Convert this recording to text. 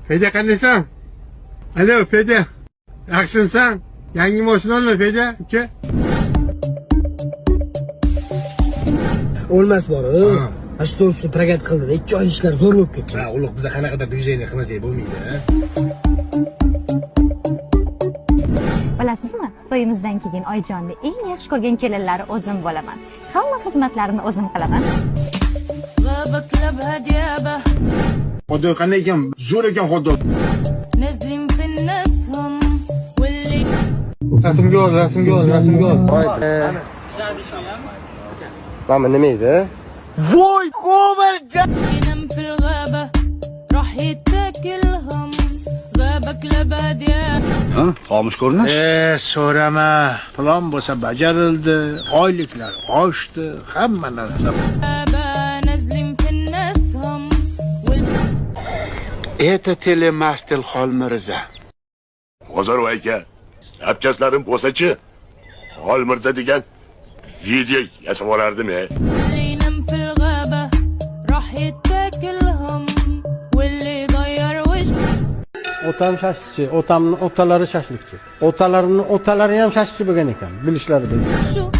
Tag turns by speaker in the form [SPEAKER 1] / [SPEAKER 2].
[SPEAKER 1] Fedya qandaysan? Alo, Fedya. Yaxshimisan? Yangi mashina olma, Fedya, uka.
[SPEAKER 2] O'lmas bor. Ashtolsu progat qildi. 2 oy ishlar zo'r bo'lib ketdi.
[SPEAKER 3] Ha, uloq biza qanaqadir движение qilmasak bo'lmaydi, ha?
[SPEAKER 4] Bilasizmi, to'yimizdan keyin Oyjonni eng yaxshi ko'rgan kelinlari o'zim bo'laman. Hamma xizmatlarini o'zim qilaman.
[SPEAKER 1] Xudo qanday ekan? Zo'r ekan Xudo. Rasmga ol, rasmga ol, rasmga ol.
[SPEAKER 5] Mana nima edi?
[SPEAKER 1] Voy, ko'marja!
[SPEAKER 6] Xomush ko'rinish.
[SPEAKER 1] So'rama. Plan bo'lsa bajarildi, oyliklar oshdi, hamma narsa.
[SPEAKER 7] Это телемастер Xolmirza.
[SPEAKER 8] Hozir aka, abkaslarim bo'lsa-chi, Xolmirza degan video yasab olardim-a.
[SPEAKER 5] Otam shashlikchi, otamning otalari shashlikchi. Otalarining otalari ham shashlikchi bo'lgan ekan, bilishlari bilan.